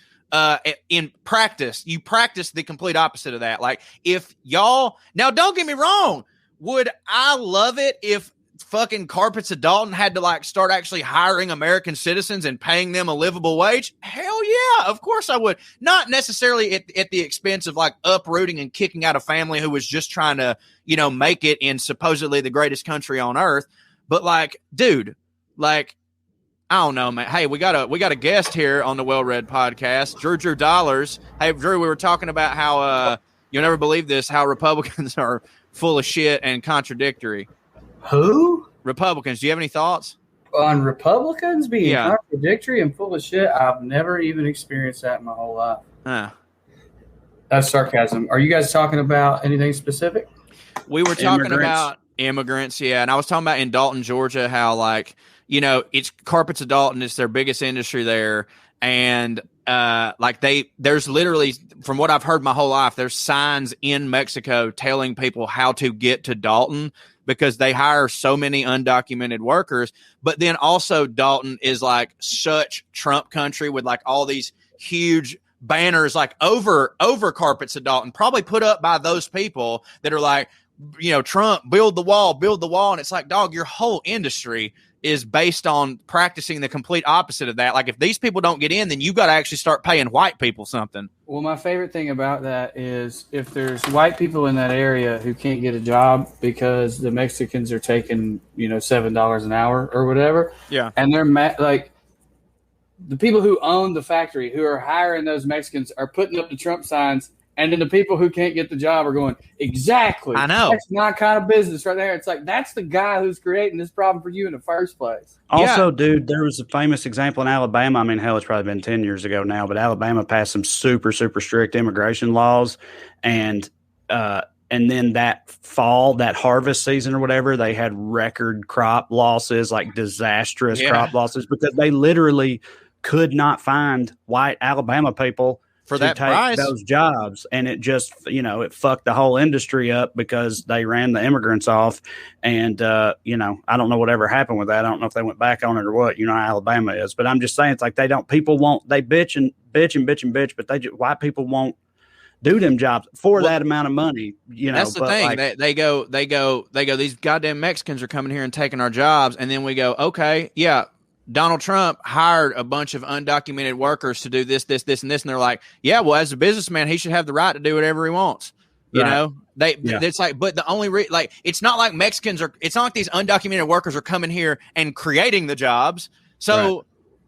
In practice, you practice the complete opposite of that. Like if y'all, now don't get me wrong, would I love it if fucking carpets of Dalton had to start actually hiring American citizens and paying them a livable wage? Hell yeah, of course I would. Not necessarily at the expense of uprooting and kicking out a family who was just trying to, make it in supposedly the greatest country on earth. But dude, I don't know, man. Hey, we got a guest here on the Well Read podcast, Drew Dollars. Hey, Drew, we were talking about how you'll never believe this, how Republicans are full of shit and contradictory. Who? Republicans. Do you have any thoughts on Republicans being contradictory and full of shit? I've never even experienced that in my whole life. That's sarcasm. Are you guys talking about anything specific? We were talking about immigrants, and I was talking about in Dalton, Georgia, how it's carpets of Dalton. It's their biggest industry there. And there's literally, from what I've heard my whole life, there's signs in Mexico telling people how to get to Dalton because they hire so many undocumented workers. But then also Dalton is such Trump country with all these huge banners over carpets of Dalton, probably put up by those people that are Trump, build the wall. And it's dog, your whole industry is based on practicing the complete opposite of that. If these people don't get in, then you got to actually start paying white people something. Well, my favorite thing about that is if there's white people in that area who can't get a job because the Mexicans are taking, $7 an hour or whatever. Yeah. And they're the people who own the factory, who are hiring those Mexicans, are putting up the Trump signs. And then the people who can't get the job are going, exactly. I know. That's my kind of business right there. It's that's the guy who's creating this problem for you in the first place. Also, dude, there was a famous example in Alabama. I mean, hell, it's probably been 10 years ago now, but Alabama passed some super, super strict immigration laws. And then that fall, that harvest season or whatever, they had record crop losses, disastrous crop losses, because they literally could not find white Alabama people for that price, those jobs. And it just, it fucked the whole industry up because they ran the immigrants off. And, I don't know whatever happened with that. I don't know if they went back on it or what, how Alabama is, but I'm just saying, it's they bitch and bitch, but white people won't do them jobs for that amount of money. That's the thing. They go, these goddamn Mexicans are coming here and taking our jobs. And then we go, okay, yeah, Donald Trump hired a bunch of undocumented workers to do this, and this. And they're like, yeah, well, as a businessman, he should have the right to do whatever he wants. It's but the only it's not like Mexicans it's not like these undocumented workers are coming here and creating the jobs. So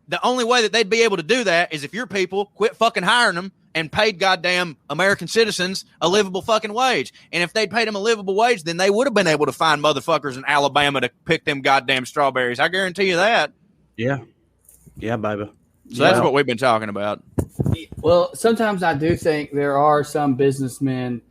the only way that they'd be able to do that is if your people quit fucking hiring them and paid goddamn American citizens a livable fucking wage. And if they'd paid them a livable wage, then they would have been able to find motherfuckers in Alabama to pick them goddamn strawberries. I guarantee you that. Yeah. Yeah, baby. So that's what we've been talking about. Well, sometimes I do think there are some businessmen,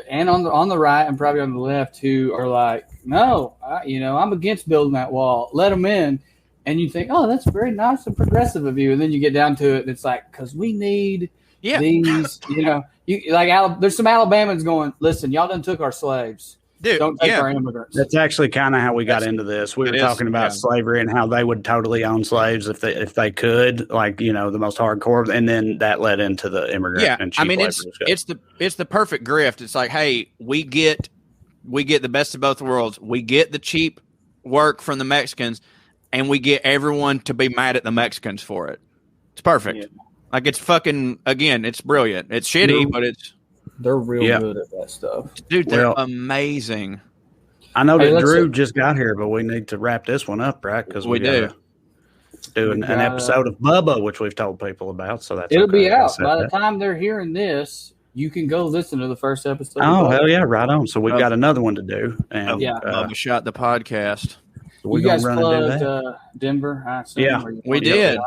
and on the right and probably on the left, who are like, no, I'm against building that wall. Let them in. And you think, oh, that's very nice and progressive of you. And then you get down to it, and it's like, because we need these, there's some Alabamans going, listen, y'all done took our slaves. Dude, don't take our immigrants. That's actually kind of how we got into this. We were talking about slavery and how they would totally own slaves if they could, like, the most hardcore. And then that led into the immigrant and cheap labor. It's the perfect grift. It's like, hey, we get the best of both worlds. We get the cheap work from the Mexicans, and we get everyone to be mad at the Mexicans for it. It's perfect. Yeah. Like, it's fucking, again, it's brilliant. It's shitty, but they're real good at that stuff. Dude, they're amazing. I know that Drew just got here, but we need to wrap this one up, right? Because we do an episode of Bubba, which we've told people about. So it'll be out. By the time they're hearing this, you can go listen to the first episode. Oh, hell yeah, right on. So we've got another one to do. And Bubba shot the podcast. You guys plugged Denver, I assume? Yeah, we did.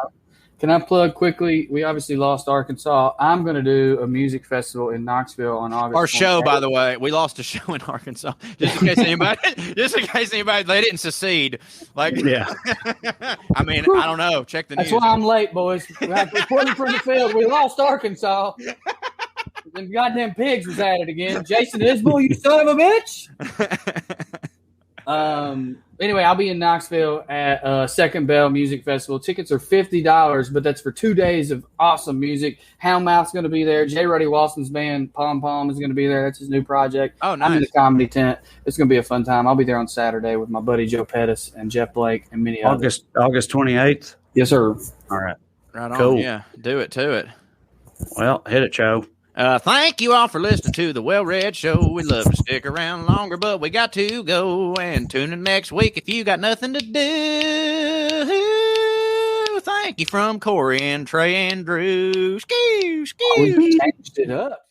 Can I plug quickly? We obviously lost Arkansas. I'm going to do a music festival in Knoxville on August. Our show, by the way, we lost a show in Arkansas. Just in case anybody, they didn't secede. Like, yeah. I mean, I don't know. Check the news. That's why I'm late, boys. We have reporting from the field. We lost Arkansas. Them goddamn pigs was at it again. Jason Isbell, you son of a bitch. Anyway, I'll be in Knoxville at Second Bell Music Festival. Tickets are $50, but that's for 2 days of awesome music. Houndmouth's going to be there. J. Ruddy Walson's band, Pom Pom, is going to be there. That's his new project. Oh, nice. I'm in the comedy tent. It's going to be a fun time. I'll be there on Saturday with my buddy Joe Pettis and Jeff Blake and many others. August 28th? Yes, sir. All right. Right on. Cool. Yeah, do it to it. Well, hit it, Joe. Thank you all for listening to the Well-Read Show. We'd love to stick around longer, but we got to go. And tune in next week if you got nothing to do. Thank you from Corey and Trey and Drew. We changed it up.